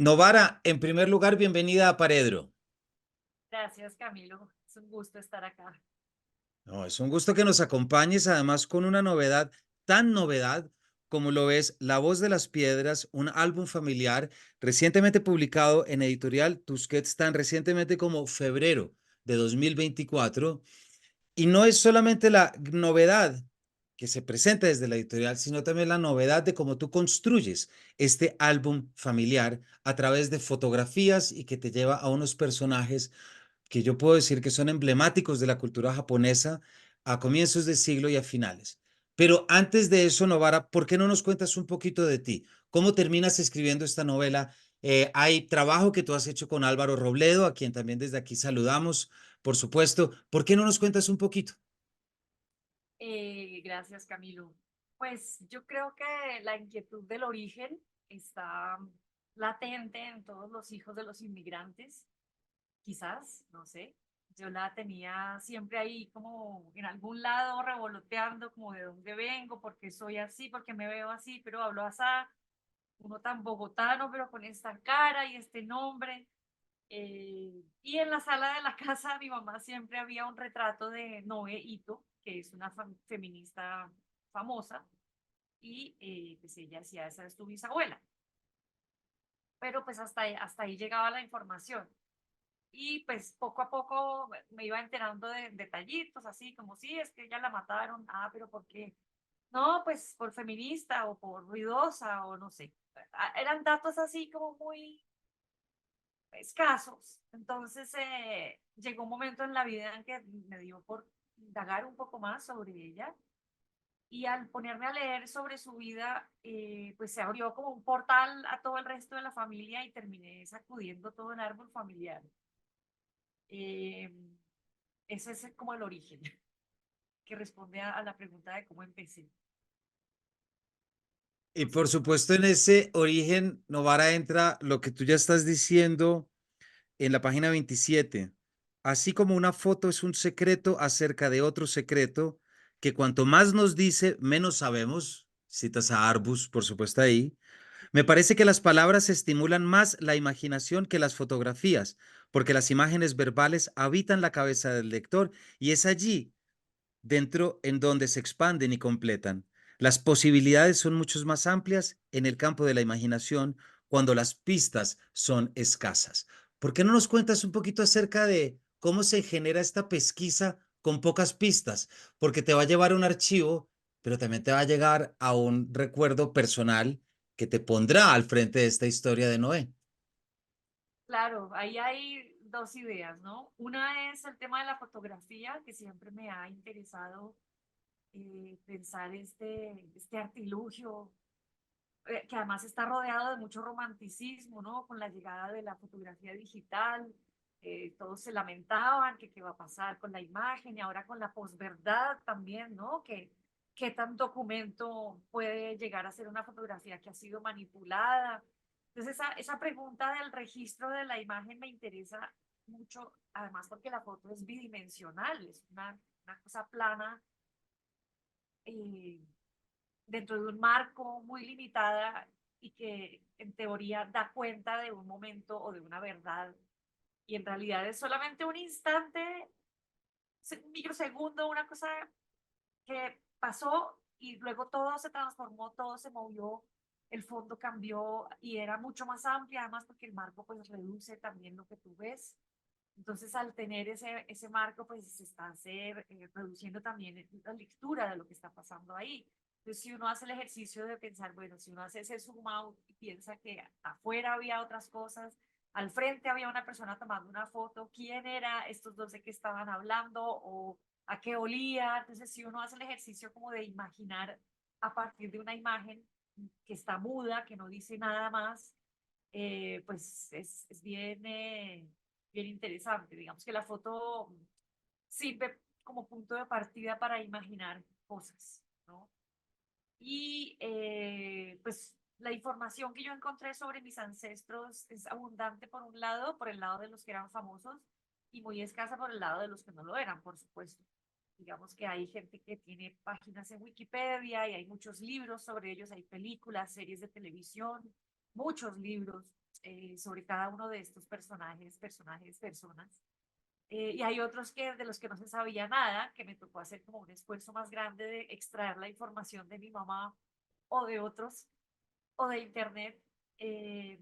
Novara, en primer lugar, bienvenida a Paredro. Gracias, Camilo. Es un gusto estar acá. No, es un gusto que nos acompañes, además con una novedad, tan novedad como lo es La Voz de las Piedras, un álbum familiar recientemente publicado en editorial Tusquets, tan recientemente como febrero de 2024. Y no es solamente la novedad que se presenta desde la editorial, sino también la novedad de cómo tú construyes este álbum familiar a través de fotografías y que te lleva a unos personajes que yo puedo decir que son emblemáticos de la cultura japonesa a comienzos de siglo y a finales. Pero antes de eso, Novara, ¿por qué no nos cuentas un poquito de ti? ¿Cómo terminas escribiendo esta novela? Hay trabajo que tú has hecho con Álvaro Robledo, a quien también desde aquí saludamos, por supuesto. ¿Por qué no nos cuentas un poquito? Gracias, Camilo. Pues yo creo que la inquietud del origen está latente en todos los hijos de los inmigrantes, quizás, no sé. Yo la tenía siempre ahí como en algún lado revoloteando, como de dónde vengo, porque soy así, porque me veo así, pero hablo así, uno tan bogotano, pero con esta cara y este nombre. Y en la sala de la casa de mi mamá siempre había un retrato de Noe Ito, que es una feminista famosa, y pues ella decía, esa es tu bisabuela. Pero pues hasta ahí llegaba la información. Y pues poco a poco me iba enterando de detallitos, así como, sí, es que ella la mataron, pero ¿por qué? No, pues por feminista o por ruidosa o no sé. Eran datos así como muy escasos. Entonces llegó un momento en la vida en que me dio por indagar un poco más sobre ella y al ponerme a leer sobre su vida, pues se abrió como un portal a todo el resto de la familia y terminé sacudiendo todo el árbol familiar. Eh, Ese es como el origen que responde a la pregunta de cómo empecé. Y No sé por si... supuesto, en ese origen, Novara, entra lo que tú ya estás diciendo en la página 27. Así como una foto es un secreto acerca de otro secreto, que cuanto más nos dice, menos sabemos. Citas a Arbus, por supuesto, ahí. Me Sí, parece que las palabras estimulan más la imaginación que las fotografías, porque las imágenes verbales habitan la cabeza del lector y es allí dentro en donde se expanden y completan. Las posibilidades son mucho más amplias en el campo de la imaginación cuando las pistas son escasas. ¿Por qué no nos cuentas un poquito acerca de cómo se genera esta pesquisa con pocas pistas? Porque te va a llevar a un archivo, pero también te va a llegar a un recuerdo personal que te pondrá al frente de esta historia de Noé. claro, ahí hay dos ideas, ¿no? Una es el tema de la fotografía, que siempre me ha interesado pensar este artilugio, que además está rodeado de mucho romanticismo, ¿no? Con la llegada de la fotografía digital, todos se lamentaban que qué va a pasar con la imagen y ahora con la posverdad también, ¿no? Que qué tan documento puede llegar a ser una fotografía que ha sido manipulada. Entonces, esa pregunta del registro de la imagen me interesa mucho, además porque la foto es bidimensional, es una cosa plana eh, dentro de un marco muy limitada y que en teoría da cuenta de un momento o de una verdad y en realidad es solamente un instante, un microsegundo, una cosa que pasó y luego todo se transformó, todo se movió, el fondo cambió y era mucho más amplia, además porque el marco pues reduce también lo que tú ves. Entonces, al tener ese marco, pues se está reduciendo también la lectura de lo que está pasando ahí. Entonces, si uno hace el ejercicio de pensar, bueno, si uno hace ese zoom out y piensa que afuera había otras cosas, al frente había una persona tomando una foto, ¿quién era? ¿Estos dos de qué estaban hablando? ¿O a qué olía? Entonces, si uno hace el ejercicio como de imaginar a partir de una imagen que está muda, que no dice nada más, pues es bien, bien interesante. Digamos que la foto sirve como punto de partida para imaginar cosas, ¿no? Y pues la información que yo encontré sobre mis ancestros es abundante por un lado, por el lado de los que eran famosos, y muy escasa por el lado de los que no lo eran, por supuesto. Digamos que hay gente que tiene páginas en Wikipedia y hay muchos libros sobre ellos, hay películas, series de televisión, muchos libros. sobre cada uno de estos personas. Y hay otros que de los que no se sabía nada, que me tocó hacer como un esfuerzo más grande de extraer la información de mi mamá o de otros o de internet. eh,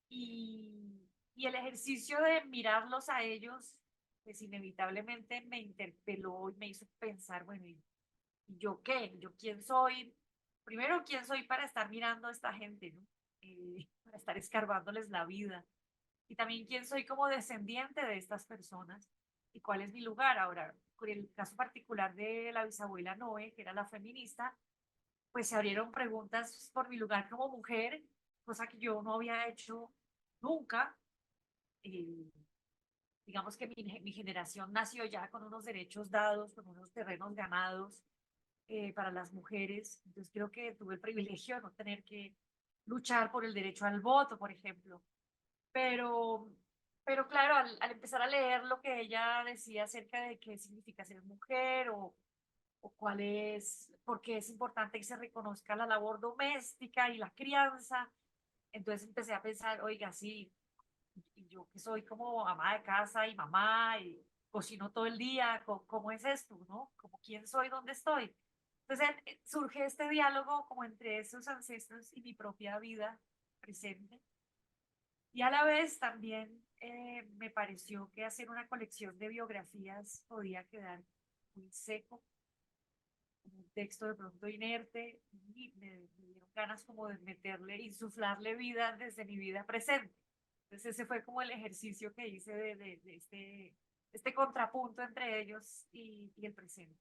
y el ejercicio de mirarlos a ellos, pues inevitablemente me interpeló y me hizo pensar, bueno, ¿y yo qué? ¿Yo quién soy? Primero, ¿quién soy para estar mirando a esta gente, ¿no? Para estar escarbándoles la vida. Y también quién soy como descendiente de estas personas y cuál es mi lugar. Ahora, con el caso particular de la bisabuela Noé, que era la feminista, pues se abrieron preguntas por mi lugar como mujer, cosa que yo no había hecho nunca. Eh, digamos que mi generación nació ya con unos derechos dados, con unos terrenos ganados para las mujeres. Entonces creo que tuve el privilegio de no tener que luchar por el derecho al voto, por ejemplo. Pero, pero claro, al empezar a leer lo que ella decía acerca de qué significa ser mujer o cuál es, por qué es importante que se reconozca la labor doméstica y la crianza, entonces empecé a pensar, oiga, sí, y yo que soy como ama de casa y mamá y cocino todo el día, ¿cómo es esto, no? Como quién soy, dónde estoy. Entonces surge este diálogo como entre esos ancestros y mi propia vida presente. Y a la vez también me pareció que hacer una colección de biografías podía quedar muy seco, como un texto de pronto inerte, y me dieron ganas como de meterle, insuflarle vida desde mi vida presente. Entonces ese fue como el ejercicio que hice de este contrapunto entre ellos y el presente.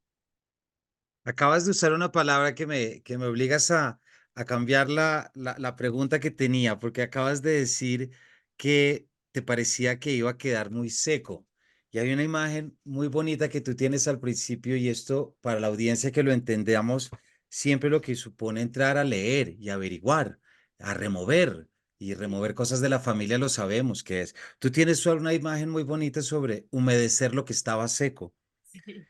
Acabas de usar una palabra que me obligas a cambiar la pregunta que tenía, porque acabas de decir que te parecía que iba a quedar muy seco. Y hay una imagen muy bonita que tú tienes al principio, y esto para la audiencia que lo entendamos, siempre lo que supone entrar a leer y averiguar, a remover y Sí, remover cosas de la familia, lo sabemos que es. Tú tienes una imagen muy bonita sobre humedecer lo que estaba seco. sí.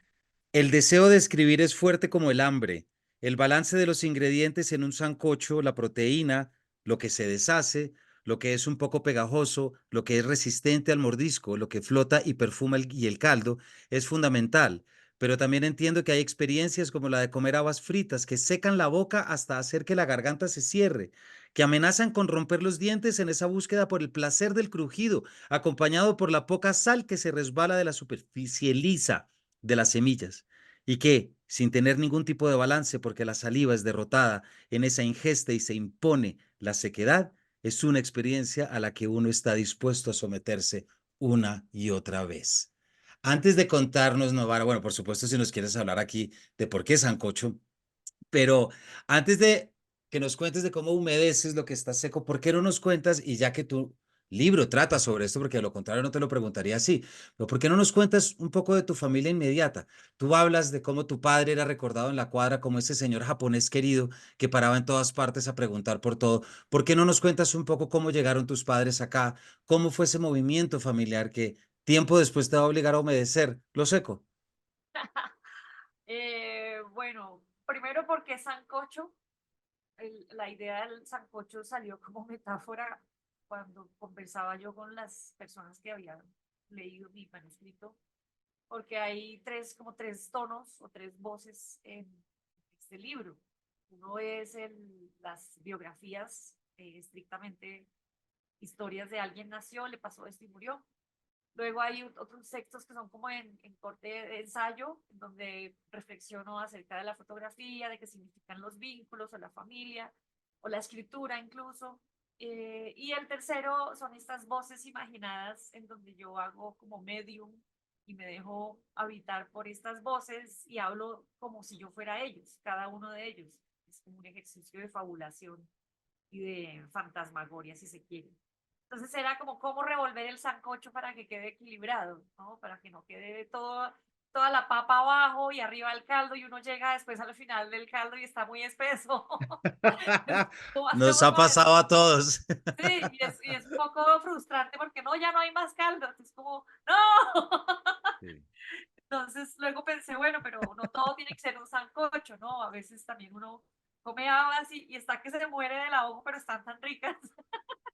El deseo de escribir es fuerte como el hambre. El balance de los ingredientes en un sancocho, la proteína, lo que se deshace, lo que es un poco pegajoso, lo que es resistente al mordisco, lo que flota y perfuma y el caldo, es fundamental. Pero también entiendo que hay experiencias como la de comer habas fritas que secan la boca hasta hacer que la garganta se cierre, que amenazan con romper los dientes en esa búsqueda por el placer del crujido, acompañado por la poca sal que se resbala de la superficie lisa de las semillas, y que, sin tener ningún tipo de balance porque la saliva es derrotada en esa ingesta y se impone la sequedad, es una experiencia a la que uno está dispuesto a someterse una y otra vez. Antes de contarnos, Novara, bueno, por supuesto, si nos quieres hablar aquí de por qué sancocho, pero antes de que nos cuentes de cómo humedeces lo que está seco, ¿por qué no nos cuentas? Y ya que tu libro trata sobre esto, porque de lo contrario no te lo preguntaría así, pero ¿por qué no nos cuentas un poco de tu familia inmediata? Tú hablas de cómo tu padre era recordado en la cuadra como ese señor japonés querido que paraba en todas partes a preguntar por todo. ¿Por qué no nos cuentas un poco cómo llegaron tus padres acá? ¿Cómo fue ese movimiento familiar que tiempo después te va a obligar a humedecer lo seco? Bueno, primero porque sancocho, la idea del sancocho salió como metáfora cuando conversaba yo con las personas que habían leído mi manuscrito, porque hay como tres tonos o tres voces en este libro. Uno es las biografías, estrictamente historias de alguien nació, le pasó esto y murió. Luego hay otros textos que son como en corte de ensayo, en donde reflexiono acerca de la fotografía, de qué significan los vínculos o la familia, o la escritura incluso. Y el tercero son estas voces imaginadas en donde yo hago como medium y me dejo habitar por estas voces y hablo como si yo fuera ellos, cada uno de ellos. Es como un ejercicio de fabulación y de fantasmagoria, si se quiere. Entonces era como cómo revolver el sancocho para que quede equilibrado, ¿no? Para que no quede toda la papa abajo y arriba el caldo y uno llega después al final del caldo y está muy espeso. ¿Cómo Nos hacemos ha con pasado esto? a todos. Sí, y es un poco frustrante porque no, ya no hay más caldo. Entonces como, no. Sí. Entonces luego pensé, bueno, pero no todo tiene que ser un sancocho, ¿no? A veces también uno come habas y está que se muere del ahogo, pero están tan ricas.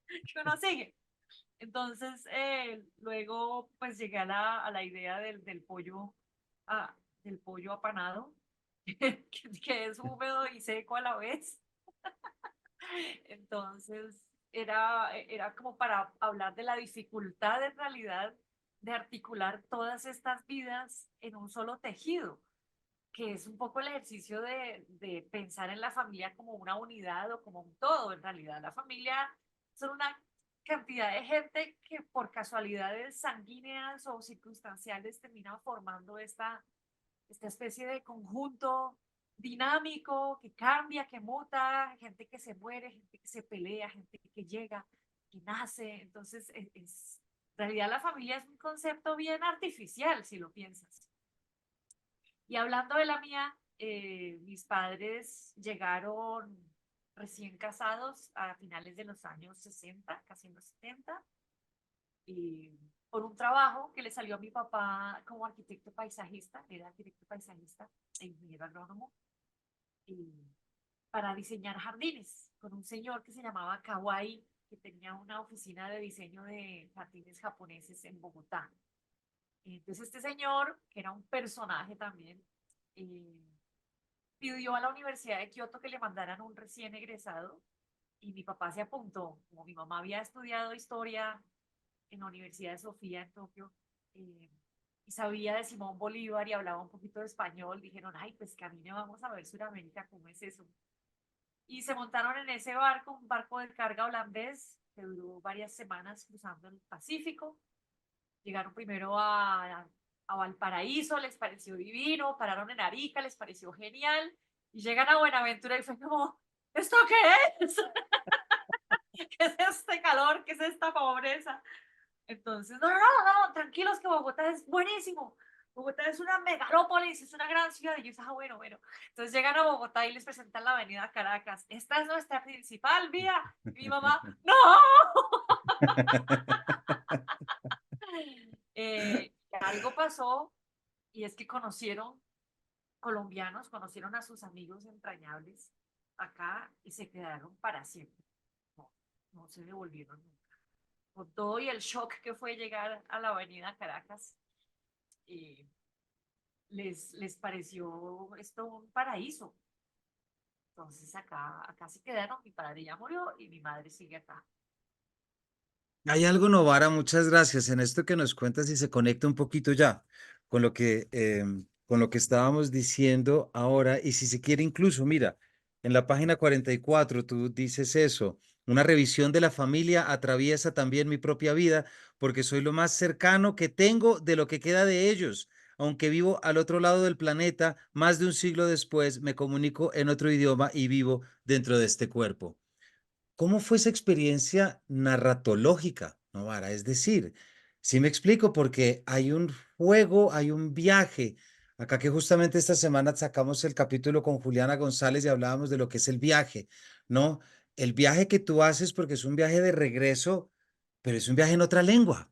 que uno sigue. Entonces, luego pues llegué a la idea del pollo, del pollo apanado, que es húmedo y seco a la vez. Entonces, era como para hablar de la dificultad en realidad de articular todas estas vidas en un solo tejido, que es un poco el ejercicio de pensar en la familia como una unidad o como un todo. En realidad, la familia son una cantidad de gente que por casualidades sanguíneas o circunstanciales termina formando esta especie de conjunto dinámico que cambia, que muta, gente que se muere, gente que se pelea, gente que llega, que nace. Entonces, en realidad la familia es un concepto bien artificial, si lo piensas. Y hablando de la mía, mis padres llegaron recién casados a finales de los años 60, casi en los 70, y por un trabajo que le salió a mi papá como arquitecto paisajista, era arquitecto paisajista e ingeniero agrónomo, y para diseñar jardines con un señor que se llamaba Kawai, que tenía una oficina de diseño de jardines japoneses en Bogotá. Entonces este señor, que era un personaje también, eh, pidió a la Universidad de Kioto que le mandaran un recién egresado y mi papá se apuntó. Como mi mamá había estudiado historia en la Universidad de Sofía en Tokio, eh, y sabía de Simón Bolívar y hablaba un poquito de español, dijeron, ay, pues camine, vamos a ver Sudamérica, ¿cómo es eso? Y se montaron en ese barco, un barco de carga holandés que duró varias semanas cruzando el Pacífico. Llegaron primero a Valparaíso, les pareció divino, pararon en Arica, les pareció genial, y llegan a Buenaventura y fue como, ¿esto qué es? ¿Qué es este calor? ¿Qué es esta pobreza? Entonces, no, no, no, no, tranquilos que Bogotá es buenísimo. Bogotá es una megalópolis, es una gran ciudad. Y yo, ah, bueno, bueno. Entonces llegan a Bogotá y les presentan la avenida Caracas. Esta es nuestra principal vía. Y mi mamá, no. Algo pasó y es que conocieron colombianos, conocieron a sus amigos entrañables acá y se quedaron para siempre. No, no se devolvieron nunca. Con todo y el shock que fue llegar a la avenida Caracas, eh, les pareció esto un paraíso. Entonces acá se quedaron, mi padre ya murió y mi madre sigue acá. Hay algo, Novara, muchas gracias en esto que nos cuentas y se conecta un poquito ya con lo que estábamos diciendo ahora. Y si se quiere, incluso, mira, en la página 44 tú dices eso, una revisión de la familia atraviesa también mi propia vida porque soy lo más cercano que tengo de lo que queda de ellos. Aunque vivo al otro lado del planeta, más de un siglo después me comunico en otro idioma y vivo dentro de este cuerpo. ¿Cómo fue esa experiencia narratológica, Novara? Es decir, si me explico, porque hay un juego, hay un viaje. Acá que justamente esta semana sacamos el capítulo con Juliana González y hablábamos de lo que es el viaje, ¿no? El viaje que tú haces porque es un viaje de regreso, pero es un viaje en otra lengua.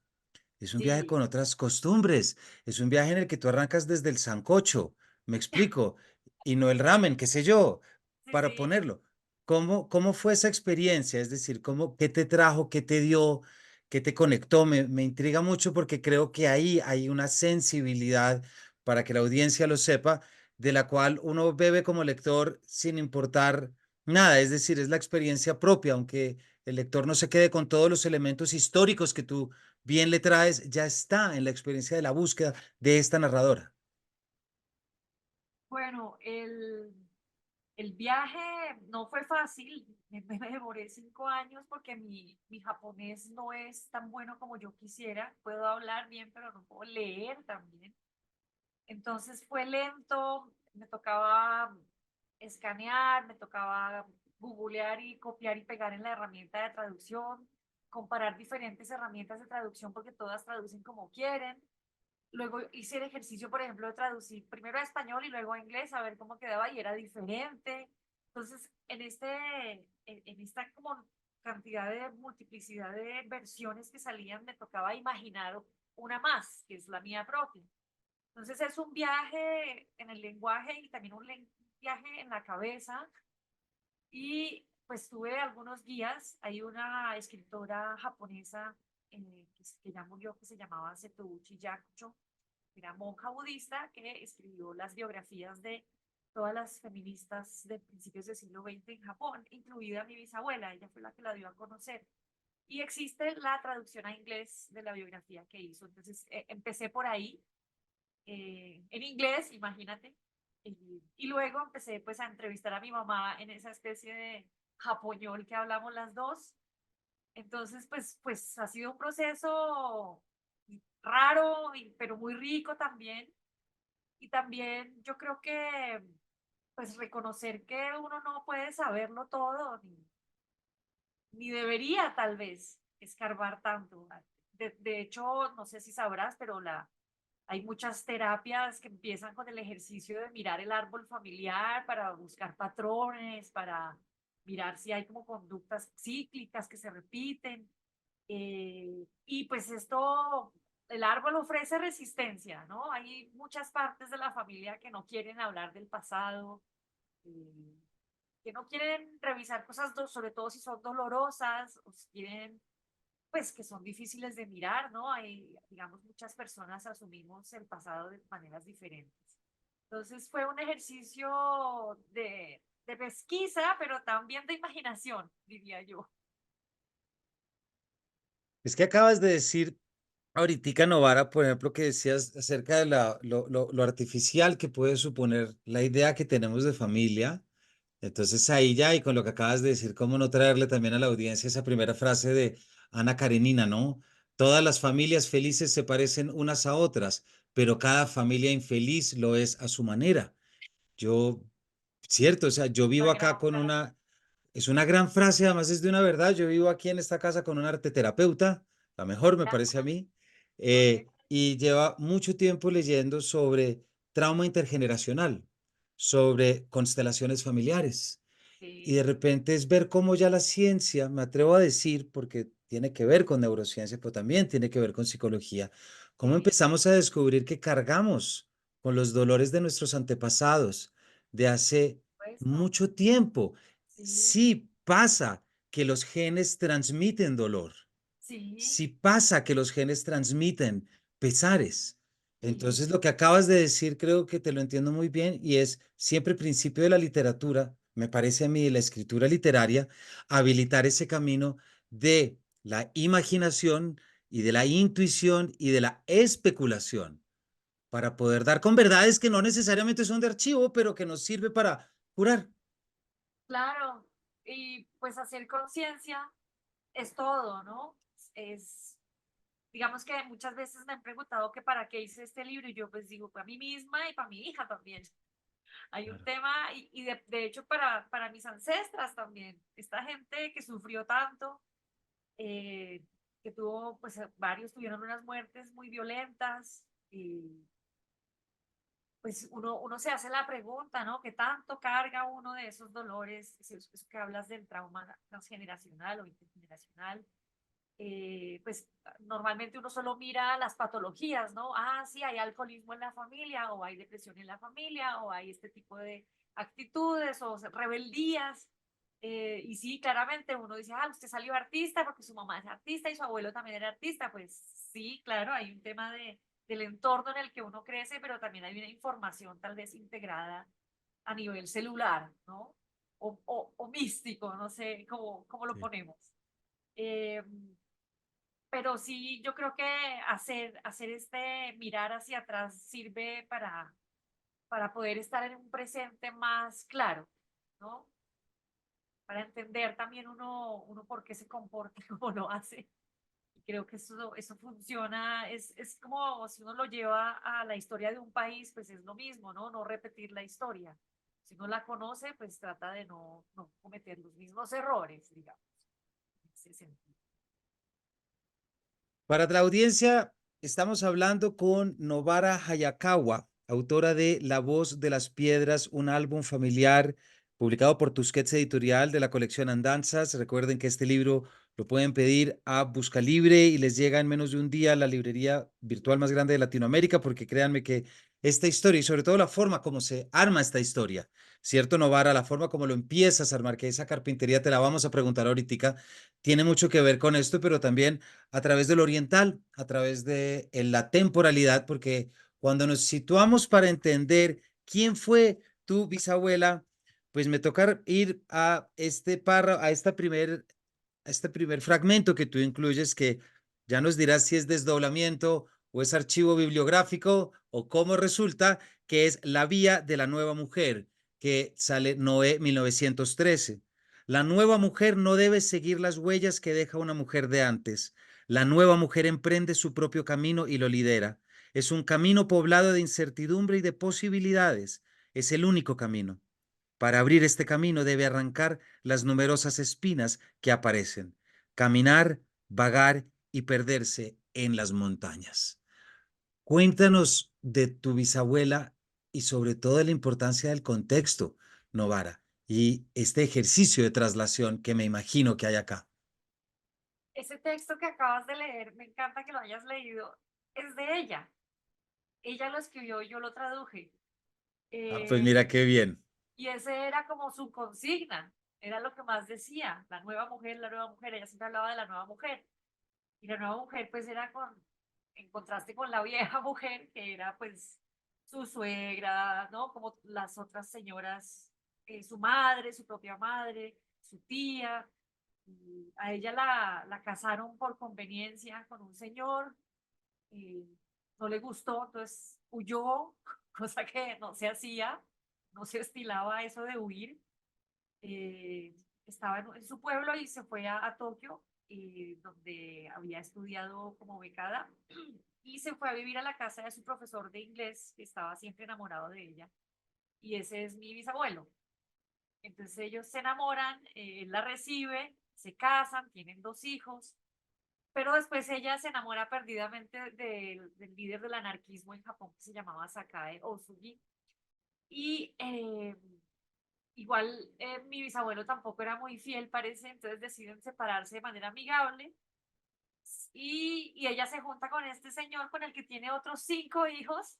Es un viaje Sí, con otras costumbres. Es un viaje en el que tú arrancas desde el sancocho, me explico, y no el ramen, qué sé yo, sí, para sí. ponerlo. ¿Cómo fue esa experiencia? Es decir, qué te trajo, qué te dio, qué te conectó? Me intriga mucho porque creo que ahí hay una sensibilidad para que la audiencia lo sepa, de la cual uno bebe como lector sin importar nada. Es decir, es la experiencia propia, aunque el lector no se quede con todos los elementos históricos que tú bien le traes, ya está en la experiencia de la búsqueda de esta narradora. Bueno, el viaje no fue fácil, me demoré 5 años porque mi japonés no es tan bueno como yo quisiera. Puedo hablar bien, pero no puedo leer también. Entonces fue lento, me tocaba escanear, me tocaba googlear y copiar y pegar en la herramienta de traducción, comparar diferentes herramientas de traducción porque todas traducen como quieren. Luego hice el ejercicio, por ejemplo, de traducir primero a español y luego a inglés, a ver cómo quedaba y era diferente. Entonces, en esta como cantidad de multiplicidad de versiones que salían, me tocaba imaginar una más, que es la mía propia. Entonces, es un viaje en el lenguaje y también un viaje en la cabeza. Y pues tuve algunos guías. Hay una escritora japonesa que ya murió, que se llamaba Setouchi Yakucho, era monja budista que escribió las biografías de todas las feministas de principios del siglo XX en Japón, incluida mi bisabuela. Ella fue la que la dio a conocer. Y existe la traducción a inglés de la biografía que hizo. Entonces empecé por ahí, en inglés, imagínate. Y luego empecé pues a entrevistar a mi mamá en esa especie de japoñol que hablamos las dos. Entonces, pues ha sido un proceso raro, pero muy rico también. Y también yo creo que pues reconocer que uno no puede saberlo todo, ni debería tal vez escarbar tanto. De hecho, no sé si sabrás, pero hay muchas terapias que empiezan con el ejercicio de mirar el árbol familiar para buscar patrones, para mirar si hay como conductas cíclicas que se repiten. Y pues esto, el árbol ofrece resistencia, ¿no? Hay muchas partes de la familia que no quieren hablar del pasado, eh, que no quieren revisar cosas, sobre todo si son dolorosas, o si quieren, pues que son difíciles de mirar, ¿no? Hay, digamos, muchas personas asumimos el pasado de maneras diferentes. Entonces fue un ejercicio de pesquisa, pero también de imaginación, diría yo. Es que acabas de decir ahorita, Novara, por ejemplo, que decías acerca de lo artificial que puede suponer la idea que tenemos de familia. Entonces ahí ya, y con lo que acabas de decir, cómo no traerle también a la audiencia esa primera frase de Ana Karenina, ¿no? Todas las familias felices se parecen unas a otras, pero cada familia infeliz lo es a su manera. Yo, cierto, o sea, yo vivo La acá gran con frase. una, es una gran frase, además es de una verdad. Yo vivo aquí en esta casa con una arteterapeuta, la mejor me parece a mí, Ok, y lleva mucho tiempo leyendo sobre trauma intergeneracional, sobre constelaciones familiares. Y de sí, repente es ver cómo ya la ciencia, me atrevo a decir, porque tiene que ver con neurociencia, pero también tiene que ver con psicología, cómo sí, empezamos a descubrir que cargamos con los dolores de nuestros antepasados de hace puesto. mucho tiempo. Sí, Sí pasa que los genes transmiten dolor, sí, si pasa que los genes transmiten pesares. sí, Entonces, lo que acabas de decir creo que te lo entiendo muy bien y es siempre el principio de la literatura, me parece a mí, de la escritura literaria, habilitar ese camino de la imaginación y de la intuición y de la especulación para poder dar con verdades que no necesariamente son de archivo, pero que nos sirve para curar. claro. Y pues hacer conciencia es todo, ¿no? Es, digamos que muchas veces me han preguntado que para qué hice este libro y yo pues digo, para mí misma y para mi hija también. Hay un Claro. tema y de hecho para mis ancestras también. Esta gente que sufrió tanto, eh, que tuvo, pues varios tuvieron unas muertes muy violentas. Y pues uno se hace la pregunta, ¿no? ¿Qué tanto carga uno de esos dolores? Eso que hablas del trauma transgeneracional o intergeneracional. Pues normalmente uno solo mira las patologías, ¿no? Ah, sí, hay alcoholismo en la familia, o hay depresión en la familia, o hay este tipo de actitudes o rebeldías. Y sí, claramente uno dice, ah, usted salió artista porque su mamá es artista y su abuelo también era artista. Pues sí, claro, hay un tema del entorno en el que uno crece, pero también hay una información tal vez integrada a nivel celular, ¿no? O místico, no sé cómo lo Sí. ponemos. Eh, pero sí, yo creo que hacer este mirar hacia atrás sirve para poder estar en un presente más claro, ¿no? Para entender también uno por qué se comporta como lo hace. Y creo que eso funciona, es como si uno lo lleva a la historia de un país, pues es lo mismo, ¿no? No repetir la historia. Si uno la conoce, pues trata de no cometer los mismos errores, digamos, en ese sentido. Para la audiencia, estamos hablando con Novara Hayakawa, autora de La voz de las piedras, un álbum familiar publicado por Tusquets Editorial de la colección Andanzas. Recuerden que este libro lo pueden pedir a Buscalibre y les llega en menos de un día a la librería virtual más grande de Latinoamérica, porque créanme que esta historia y sobre todo la forma como se arma esta historia, ¿cierto, Novara? La forma como lo empiezas a armar, que esa carpintería te la vamos a preguntar ahorita, tiene mucho que ver con esto, pero también a través del oriental, a través de la temporalidad, porque cuando nos situamos para entender quién fue tu bisabuela, pues me toca ir a este párrafo, a este primer fragmento que tú incluyes, que ya nos dirás si es desdoblamiento o es archivo bibliográfico o cómo resulta, que es La Vía de la Nueva Mujer, que sale Noé 1913. La nueva mujer no debe seguir las huellas que deja una mujer de antes. La nueva mujer emprende su propio camino y lo lidera. Es un camino poblado de incertidumbre y de posibilidades. Es el único camino. Para abrir este camino debe arrancar las numerosas espinas que aparecen, caminar, vagar y perderse en las montañas. Cuéntanos de tu bisabuela y sobre todo de la importancia del contexto, Novara, y este ejercicio de traslación que me imagino que hay acá. Ese texto que acabas de leer, me encanta que lo hayas leído, es de ella. Ella lo escribió, yo lo traduje. Ah, pues Eh, mira qué bien. y ese era como su consigna, era lo que más decía, la nueva mujer, ella siempre hablaba de la nueva mujer. Y la nueva mujer pues era en contraste con la vieja mujer, que era pues su suegra, ¿no? Como las otras señoras, su madre, su propia madre, su tía. Y a ella la casaron por conveniencia con un señor, y no le gustó, entonces huyó, cosa que no se hacía, no se estilaba eso de huir. eh, Estaba en su pueblo y se fue a Tokio, donde había estudiado como becada, y se fue a vivir a la casa de su profesor de inglés, que estaba siempre enamorado de ella, y ese es mi bisabuelo. Entonces ellos se enamoran, él la recibe, se casan, tienen dos hijos, pero después ella se enamora perdidamente del líder del anarquismo en Japón, que se llamaba Sakae Osugi, y igual mi bisabuelo tampoco era muy fiel, parece, entonces deciden separarse de manera amigable, y ella se junta con este señor con el que tiene otros cinco hijos,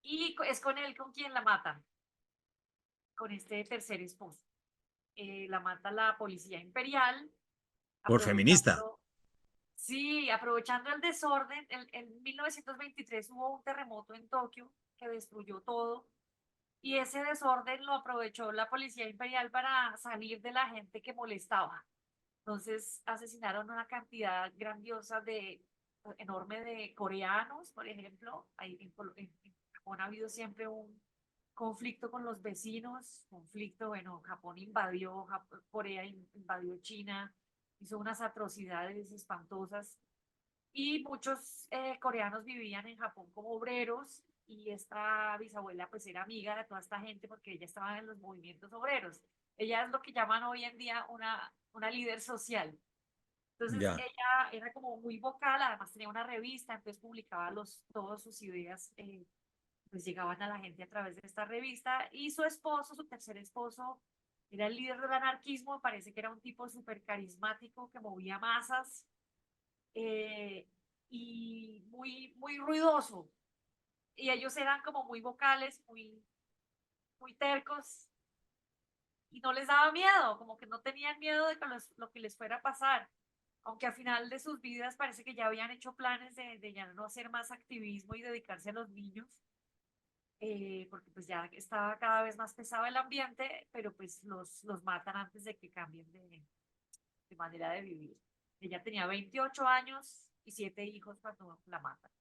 y es con él con quien la matan, con este tercer esposo. La mata la policía imperial, Por feminista. aprovechando, sí, aprovechando el desorden. En 1923 hubo un terremoto en Tokio que destruyó todo, y ese desorden lo aprovechó la policía imperial para salir de la gente que molestaba. Entonces asesinaron una cantidad grandiosa enorme de coreanos, por ejemplo. En Japón ha habido siempre un conflicto con los vecinos, conflicto, bueno, Japón invadió, Corea invadió China, hizo unas atrocidades espantosas, y muchos coreanos vivían en Japón como obreros, y esta bisabuela pues era amiga de toda esta gente porque ella estaba en los movimientos obreros. Ella es lo que llaman hoy en día una líder social. Entonces Ya. ella era como muy vocal, además tenía una revista, entonces publicaba todas sus ideas, pues llegaban a la gente a través de esta revista, y su esposo, su tercer esposo, era el líder del anarquismo, me parece que era un tipo súper carismático que movía masas, eh, y muy ruidoso, y ellos eran como muy vocales, muy tercos, y no les daba miedo, como que no tenían miedo de que lo que les fuera a pasar, aunque al final de sus vidas parece que ya habían hecho planes de ya no hacer más activismo y dedicarse a los niños, porque pues ya estaba cada vez más pesado el ambiente, pero pues los matan antes de que cambien de manera de vivir. Ella tenía 28 años y 7 hijos cuando la matan.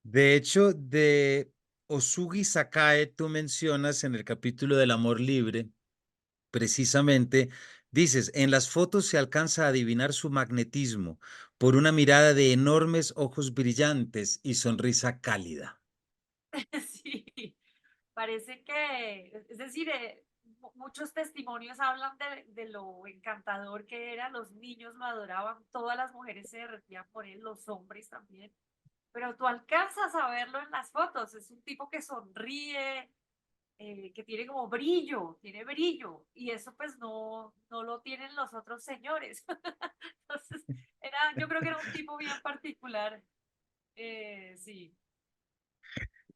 De hecho, de Osugi Sakae, tú mencionas en el capítulo del amor libre, precisamente, dices, en las fotos se alcanza a adivinar su magnetismo por una mirada de enormes ojos brillantes y sonrisa cálida. Sí, parece que, es decir, muchos testimonios hablan de lo encantador que era, los niños lo adoraban, todas las mujeres se derretían por él, los hombres también, pero tú alcanzas a verlo en las fotos, es un tipo que sonríe, que tiene como brillo, tiene brillo, y eso pues no lo tienen los otros señores. Entonces, yo creo que era un tipo bien particular. Sí.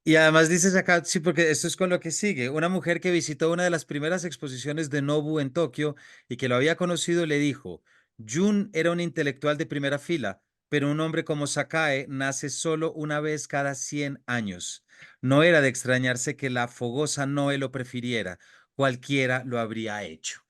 Y además dices acá, sí, porque esto es con lo que sigue. Una mujer que visitó una de las primeras exposiciones de Nobu en Tokio y que lo había conocido le dijo, Jun era un intelectual de primera fila, pero un hombre como Sakae nace solo una vez cada 100 años. No era de extrañarse que la fogosa Noe lo prefiriera. Cualquiera lo habría hecho.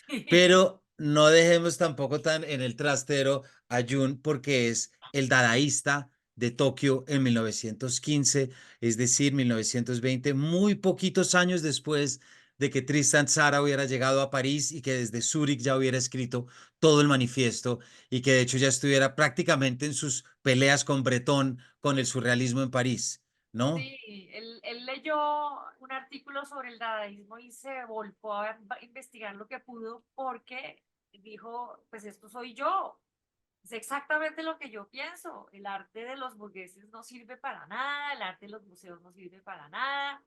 Sí. Pero no dejemos tampoco tan en el trastero a Jun porque es el dadaísta de Tokio en 1915, es decir, 1920, muy poquitos años después de que Tristan Tzara hubiera llegado a París y que desde Zúrich ya hubiera escrito todo el manifiesto y que de hecho ya estuviera prácticamente en sus peleas con Breton con el surrealismo en París, ¿no? Sí, él leyó un artículo sobre el dadaísmo y se volcó a investigar lo que pudo porque dijo, pues esto soy yo, es exactamente lo que yo pienso, el arte de los burgueses no sirve para nada, el arte de los museos no sirve para nada,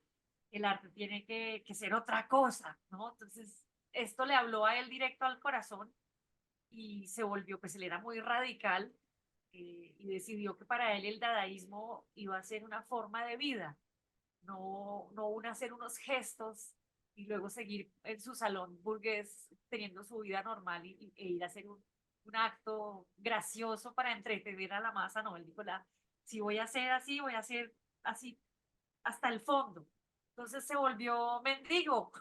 el arte tiene que ser otra cosa, ¿no? Entonces, esto le habló a él directo al corazón y se volvió, pues él era muy radical y decidió que para él el dadaísmo iba a ser una forma de vida, no hacer unos gestos y luego seguir en su salón burgués teniendo su vida normal e ir a hacer un acto gracioso para entretener a la masa. No, él dijo, si voy a hacer así, voy a hacer así hasta el fondo. Entonces se volvió mendigo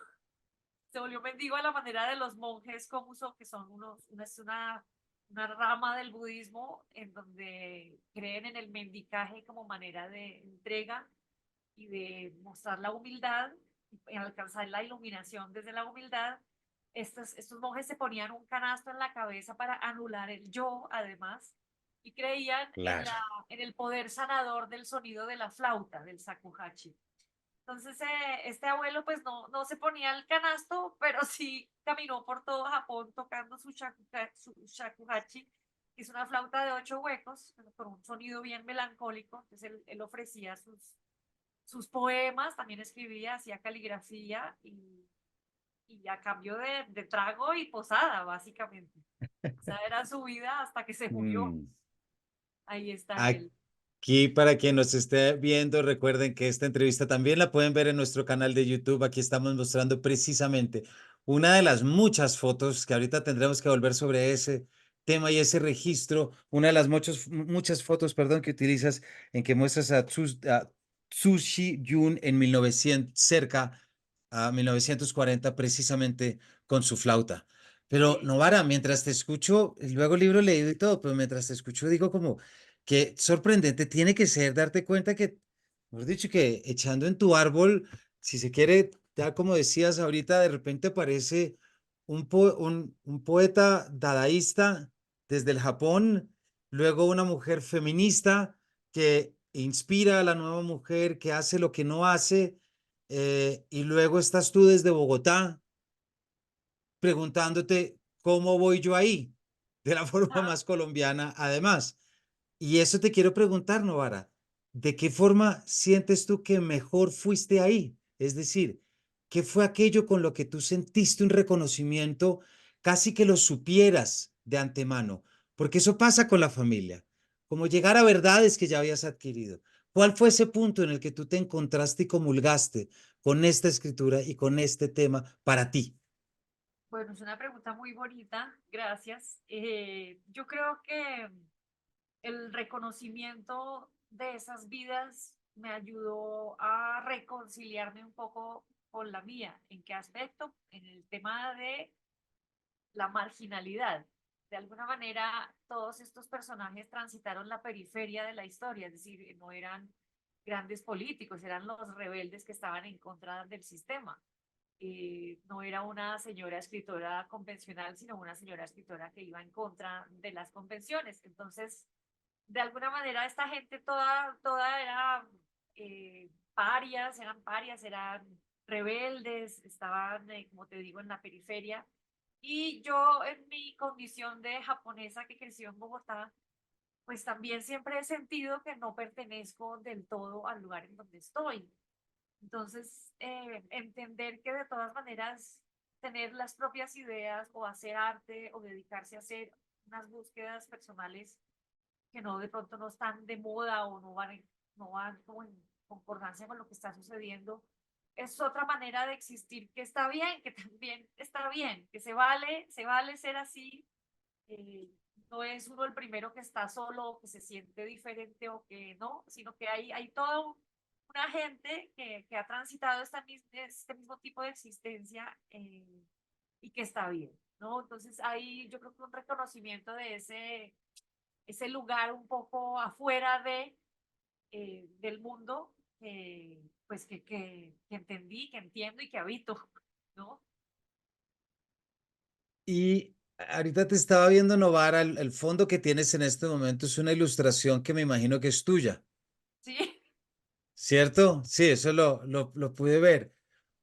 a la manera de los monjes Komuso, que son una rama del budismo en donde creen en el mendicaje como manera de entrega y de mostrar la humildad y alcanzar la iluminación desde la humildad. Estos monjes se ponían un canasto en la cabeza para anular el yo, además, y creían Claro. en el poder sanador del sonido de la flauta, del shakuhachi. Entonces, este abuelo pues no se ponía el canasto, pero sí caminó por todo Japón tocando su shakuhachi, que es una flauta de 8 huecos, con un sonido bien melancólico. Entonces, él ofrecía sus poemas, también escribía, hacía caligrafía y a cambio de trago y posada, básicamente. Esa era su vida hasta que se murió. Mm. Ahí está él. Aquí, para quien nos esté viendo, recuerden que esta entrevista también la pueden ver en nuestro canal de YouTube. Aquí estamos mostrando precisamente una de las muchas fotos que ahorita tendremos que volver sobre ese tema y ese registro. Una de las muchas fotos, perdón, que utilizas en que muestras a Tsushi Yun en 1900, cerca a 1940, precisamente con su flauta. Pero Sí. Novara, mientras te escucho, luego libro leído y todo, pero mientras te escucho digo como qué sorprendente tiene que ser darte cuenta que, mejor dicho, que echando en tu árbol, si se quiere, ya como decías ahorita, de repente aparece un poeta dadaísta desde el Japón, luego una mujer feminista que inspira a la nueva mujer, que hace lo que no hace, y luego estás tú desde Bogotá preguntándote cómo voy yo ahí, de la forma Ah, más colombiana, además. Y eso te quiero preguntar, Novara, ¿de qué forma sientes tú que mejor fuiste ahí? Es decir, ¿qué fue aquello con lo que tú sentiste un reconocimiento, casi que lo supieras de antemano? Porque eso pasa con la familia, como llegar a verdades que ya habías adquirido. ¿Cuál fue ese punto en el que tú te encontraste y comulgaste con esta escritura y con este tema para ti? bueno, es una pregunta muy bonita, gracias. Yo creo que el reconocimiento de esas vidas me ayudó a reconciliarme un poco con la mía. ¿En qué aspecto? En el tema de la marginalidad. De alguna manera, todos estos personajes transitaron la periferia de la historia, es decir, no eran grandes políticos, eran los rebeldes que estaban en contra del sistema. No era una señora escritora convencional, sino una señora escritora que iba en contra de las convenciones. Entonces, de alguna manera, esta gente toda era parias, eran rebeldes, estaban, como te digo, en la periferia. Y yo, en mi condición de japonesa que creció en Bogotá, pues también siempre he sentido que no pertenezco del todo al lugar en donde estoy. Entonces, entender que de todas maneras tener las propias ideas o hacer arte o dedicarse a hacer unas búsquedas personales que no de pronto no están de moda o no van como en concordancia con lo que está sucediendo, es otra manera de existir que está bien, que también está bien, que se vale ser así. eh, no es uno el primero que está solo, que se siente diferente o que no, sino que hay todo una gente que ha transitado este mismo tipo de existencia y que está bien, ¿no? Entonces hay yo creo que un reconocimiento de ese lugar un poco afuera del mundo pues que entendí, que entiendo y que habito, ¿no? Y ahorita te estaba viendo, Novara, el fondo que tienes en este momento es una ilustración que me imagino que es tuya, Sí, ¿cierto? Sí, eso lo pude ver.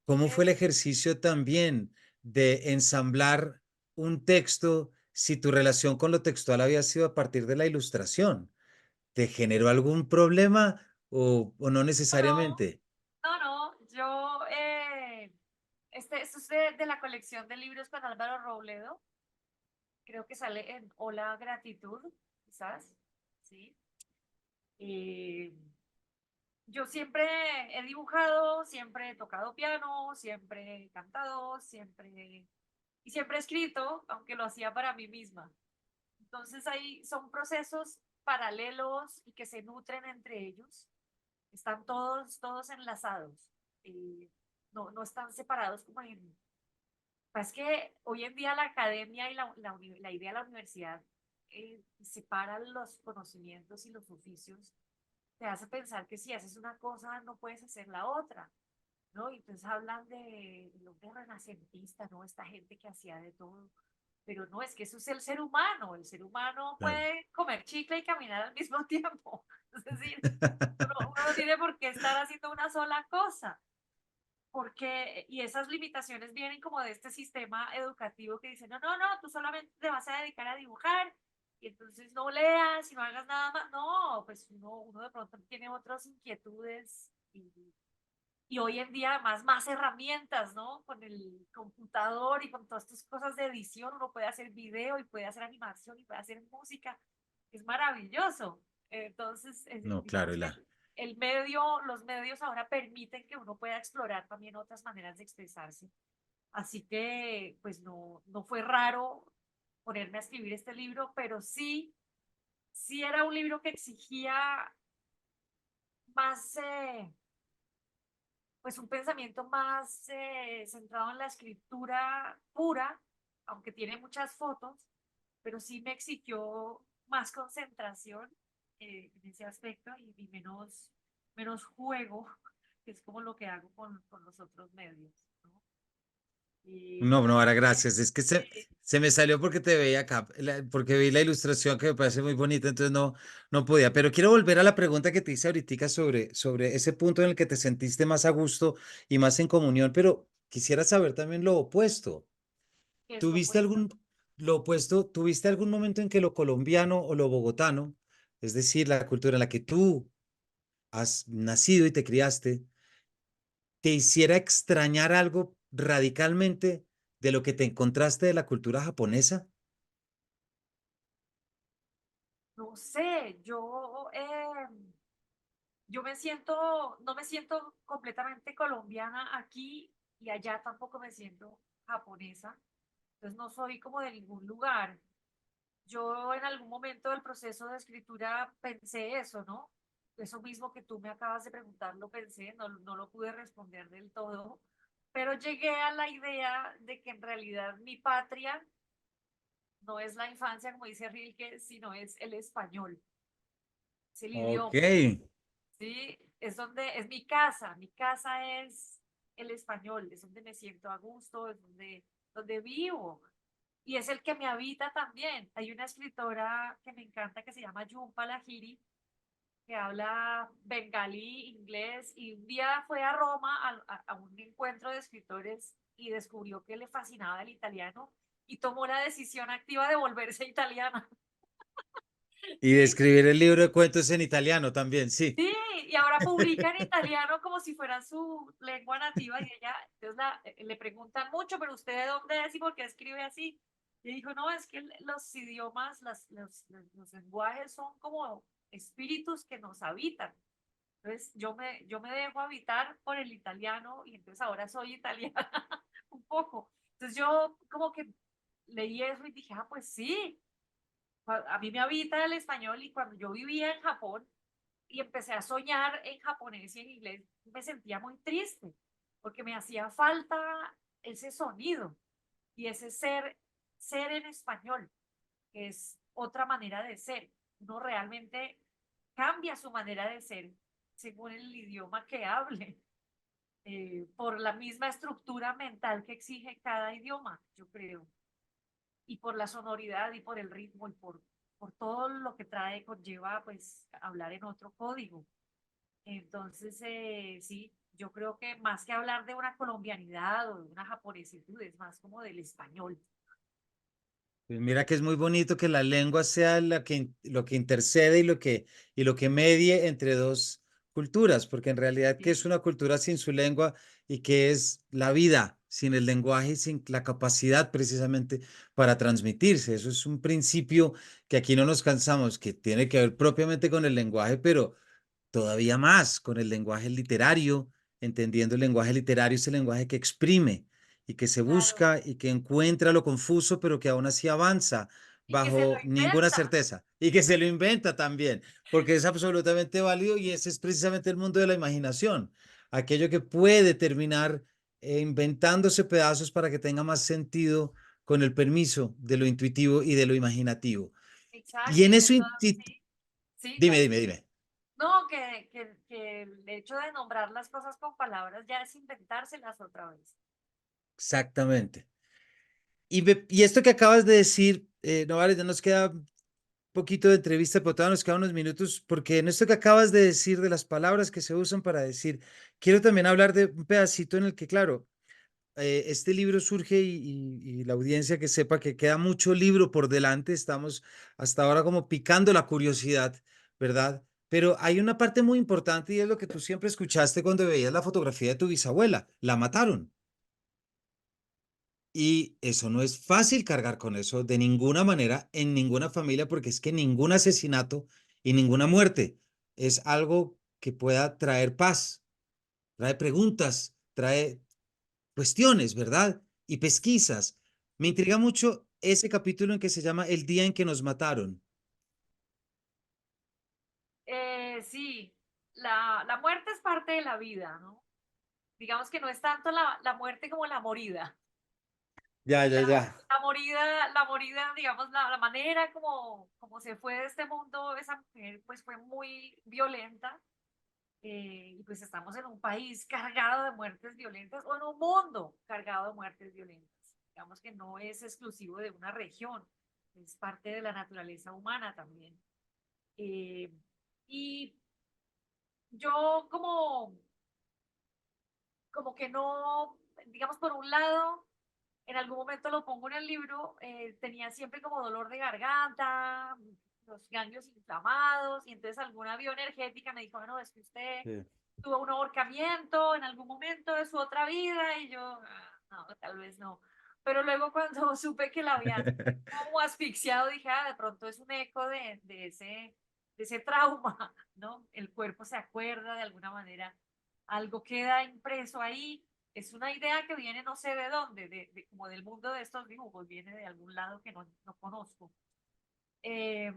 ¿Cómo fue el es, ejercicio también de ensamblar un texto si tu relación con lo textual había sido a partir de la ilustración? ¿Te generó algún problema o no no, necesariamente? yo, esto es de la colección de libros con Álvaro Robledo, creo que sale en Hola Gratitud, quizás, ¿sí? Eh, yo siempre he dibujado, siempre he tocado piano, siempre he cantado, y siempre he escrito, aunque lo hacía para mí misma. Entonces ahí son procesos paralelos y que se nutren entre ellos. Están todos enlazados. eh, no están separados como en... Es que hoy en día la academia y la idea de la universidad separan los conocimientos y los oficios. Te hace pensar que si haces una cosa no puedes hacer la otra, ¿no? Y entonces hablan de los renacentistas, ¿no? Esta gente que hacía de todo. Pero no, es que eso es el ser humano. El ser humano Claro. puede comer chicle y caminar al mismo tiempo. Es decir, uno no tiene por qué estar haciendo una sola cosa. Porque, y esas limitaciones vienen como de este sistema educativo que dice, no, tú solamente te vas a dedicar a dibujar y entonces no leas y no hagas nada más. No, pues uno de pronto tiene otras inquietudes y hoy en día además más herramientas, ¿no? Con el computador y con todas estas cosas de edición, uno puede hacer video y puede hacer animación y puede hacer música. Es maravilloso. Entonces, No, claro, digamos que los medios ahora permiten que uno pueda explorar también otras maneras de expresarse. Así que, pues no fue raro ponerme a escribir este libro, pero sí era un libro que exigía más, pues un pensamiento más centrado en la escritura pura, aunque tiene muchas fotos, pero sí me exigió más concentración en ese aspecto y menos juego, que es como lo que hago con los otros medios, ¿no? no, no, Así ahora que, gracias. Es que eh, se me salió porque te veía acá, porque vi la ilustración que me parece muy bonita, entonces no podía. Pero quiero volver a la pregunta que te hice ahorita sobre ese punto en el que te sentiste más a gusto y más en comunión, pero quisiera saber también lo opuesto. ¿qué es lo ¿Tuviste opuesto? lo opuesto, tuviste algún momento en que lo colombiano o lo bogotano, es decir, la cultura en la que tú has nacido y te criaste, te hiciera extrañar algo radicalmente de lo que te encontraste de la cultura japonesa? No sé, yo no me siento completamente colombiana aquí y allá tampoco me siento japonesa, entonces no soy como de ningún lugar. Yo en algún momento del proceso de escritura pensé eso, ¿no? Eso mismo que tú me acabas de preguntar, lo pensé, no lo pude responder del todo, pero llegué a la idea de que en realidad mi patria no es la infancia, como dice Rilke, sino es el español, es el Ok. idioma. ¿Sí? Es donde es mi casa es el español, es donde me siento a gusto, es donde vivo y es el que me habita también. Hay una escritora que me encanta que se llama Jhumpa Lahiri, que habla bengalí, inglés y un día fue a Roma a un encuentro de escritores y descubrió que le fascinaba el italiano y tomó la decisión activa de volverse italiana. Y de ¿Sí? escribir el libro de cuentos en italiano también, sí. Sí, y ahora publica en italiano como si fuera su lengua nativa y ella, entonces le preguntan mucho, pero usted de dónde es y por qué escribe así. Y dijo, no, es que los idiomas, los lenguajes son como espíritus que nos habitan. Entonces yo me dejo habitar por el italiano y entonces ahora soy italiana un poco. Entonces yo como que leí eso y dije, ah, pues sí, a mí me habita el español y cuando yo vivía en Japón y empecé a soñar en japonés y en inglés, me sentía muy triste porque me hacía falta ese sonido y ese ser en español, que es otra manera de ser. Uno realmente cambia su manera de ser según el idioma que hable, por la misma estructura mental que exige cada idioma, yo creo, y por la sonoridad y por el ritmo y por todo lo que trae, conlleva pues hablar en otro código. Entonces, sí, yo creo que más que hablar de una colombianidad o de una japonesitud, es más como del español. Pues mira que es muy bonito que la lengua sea lo que intercede y lo que medie entre dos culturas, porque en realidad, ¿qué es Sí, una cultura sin su lengua y qué es la vida sin el lenguaje y sin la capacidad precisamente para transmitirse? Eso es un principio que aquí no nos cansamos, que tiene que ver propiamente con el lenguaje, pero todavía más con el lenguaje literario, entendiendo el lenguaje literario es el lenguaje que exprime y que se claro. busca y que encuentra lo confuso, pero que aún así avanza Y que se lo bajo ninguna inventa. certeza y que se lo inventa también, porque es absolutamente válido y ese es precisamente el mundo de la imaginación, aquello que puede terminar inventándose pedazos para que tenga más sentido con el permiso de lo intuitivo y de lo imaginativo. Y Exacto, en y que eso, todo, sí, sí, dime, dime, dime. no, que el hecho de nombrar las cosas con palabras ya es inventárselas otra vez. Exactamente. Y esto que acabas de decir, no vale, ya nos queda un poquito de entrevista, pero todavía nos quedan unos minutos, porque en esto que acabas de decir, de las palabras que se usan para decir, quiero también hablar de un pedacito en el que, claro, este libro surge y la audiencia que sepa que queda mucho libro por delante, estamos hasta ahora como picando la curiosidad, ¿verdad? Pero hay una parte muy importante y es lo que tú siempre escuchaste cuando veías la fotografía de tu bisabuela, la mataron. Y eso no es fácil cargar con eso de ninguna manera en ninguna familia, porque es que ningún asesinato y ninguna muerte es algo que pueda traer paz, trae preguntas, trae cuestiones, ¿verdad? Y pesquisas. Me intriga mucho ese capítulo en que se llama El día en que nos mataron. Sí, la muerte es parte de la vida, ¿no? Digamos que no es tanto la muerte como la morida. Ya, ya, La, ya. la morida, digamos, la manera como se fue de este mundo, esa mujer, pues fue muy violenta. Y pues estamos en un país cargado de muertes violentas o en un mundo cargado de muertes violentas. Digamos que no es exclusivo de una región, es parte de la naturaleza humana también. Eh, y yo como que no, digamos, por un lado, en algún momento lo pongo en el libro, tenía siempre como dolor de garganta, los ganglios inflamados, y entonces alguna bioenergética me dijo, bueno, es que usted Sí. tuvo un ahorcamiento en algún momento de su otra vida, y yo, no, tal vez no. Pero luego cuando supe que la habían como asfixiado, dije, de pronto es un eco de ese trauma, ¿no? El cuerpo se acuerda de alguna manera, algo queda impreso ahí. Es una idea que viene no sé de dónde, como del mundo de estos dibujos, viene de algún lado que no conozco. Eh,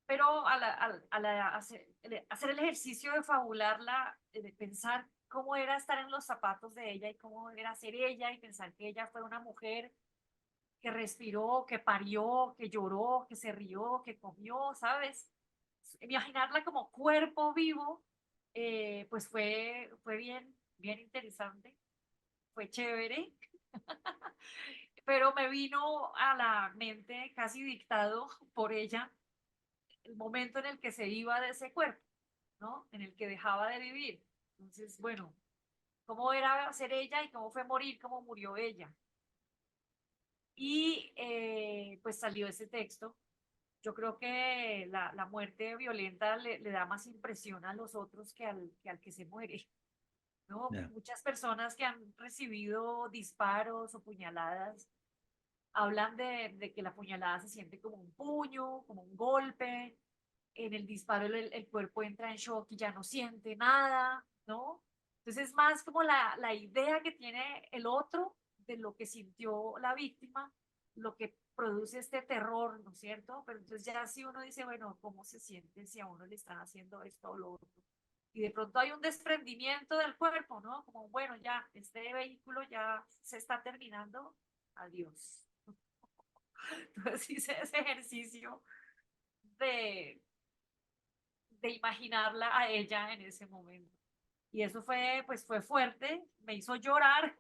pero hacer el ejercicio de fabularla, de pensar cómo era estar en los zapatos de ella y cómo era ser ella y pensar que ella fue una mujer que respiró, que parió, que lloró, que se rió, que comió, ¿sabes? Imaginarla como cuerpo vivo, pues fue bien interesante, fue chévere, pero me vino a la mente casi dictado por ella el momento en el que se iba de ese cuerpo, ¿no? En el que dejaba de vivir. Entonces, bueno, cómo era ser ella y cómo fue morir, cómo murió ella. Y pues salió ese texto. Yo creo que la muerte violenta le da más impresión a los otros que al que se muere, ¿no? Ya. Muchas personas que han recibido disparos o puñaladas hablan de que la puñalada se siente como un puño, como un golpe, en el disparo el cuerpo entra en shock y ya no siente nada, ¿no? Entonces es más como la idea que tiene el otro de lo que sintió la víctima, lo que produce este terror, ¿no es cierto? Pero entonces ya si uno dice, bueno, ¿cómo se siente si a uno le están haciendo esto o lo otro? Y de pronto hay un desprendimiento del cuerpo, ¿no? Como, bueno, ya, este vehículo ya se está terminando, adiós. Entonces hice ese ejercicio de, de imaginarla a ella en ese momento. Y eso fue, pues fue fuerte, me hizo llorar,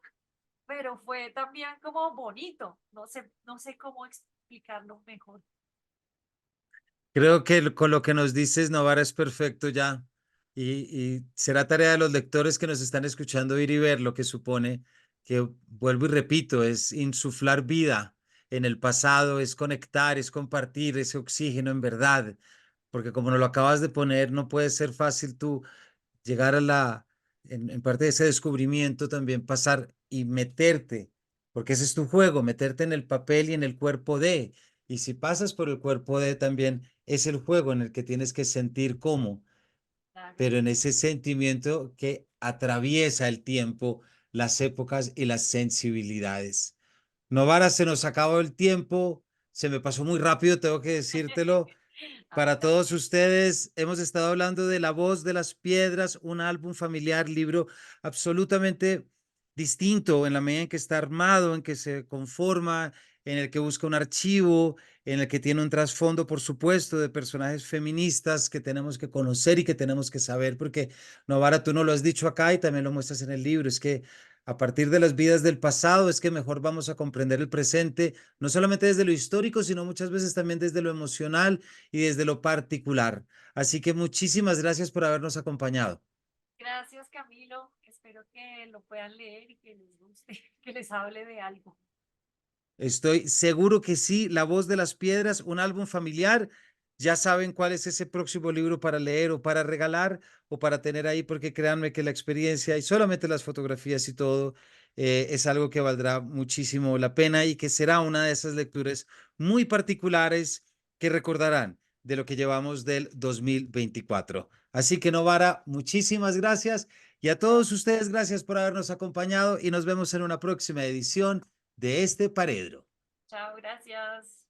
pero fue también como bonito. No sé cómo explicarlo mejor. Creo que con lo que nos dices, Novara, es perfecto ya. Y será tarea de los lectores que nos están escuchando ir y ver lo que supone que, vuelvo y repito, es insuflar vida en el pasado, es conectar, es compartir ese oxígeno en verdad. Porque como nos lo acabas de poner, no puede ser fácil tú llegar a en parte de ese descubrimiento, también pasar y meterte, porque ese es tu juego, meterte en el papel y en el cuerpo de. Y si pasas por el cuerpo de, también es el juego en el que tienes que sentir cómo, Claro. pero en ese sentimiento que atraviesa el tiempo, las épocas y las sensibilidades. Novara, se nos acabó el tiempo, se me pasó muy rápido, tengo que decírtelo. A mí Para también. todos ustedes, hemos estado hablando de La Voz de las Piedras, un álbum familiar, libro absolutamente distinto en la medida en que está armado, en que se conforma, en el que busca un archivo, en el que tiene un trasfondo, por supuesto, de personajes feministas que tenemos que conocer y que tenemos que saber, porque Novara, tú no lo has dicho acá y también lo muestras en el libro, es que a partir de las vidas del pasado es que mejor vamos a comprender el presente, no solamente desde lo histórico, sino muchas veces también desde lo emocional y desde lo particular. Así que muchísimas gracias por habernos acompañado. Gracias, Camilo. Espero que lo puedan leer y que les guste, que les hable de algo. Estoy seguro que sí, La Voz de las Piedras, un álbum familiar. Ya saben cuál es ese próximo libro para leer o para regalar o para tener ahí, porque créanme que la experiencia y solamente las fotografías y todo es algo que valdrá muchísimo la pena y que será una de esas lecturas muy particulares que recordarán de lo que llevamos del 2024. Así que Novara, muchísimas gracias y a todos ustedes gracias por habernos acompañado y nos vemos en una próxima edición de este Paredro. Chao, gracias.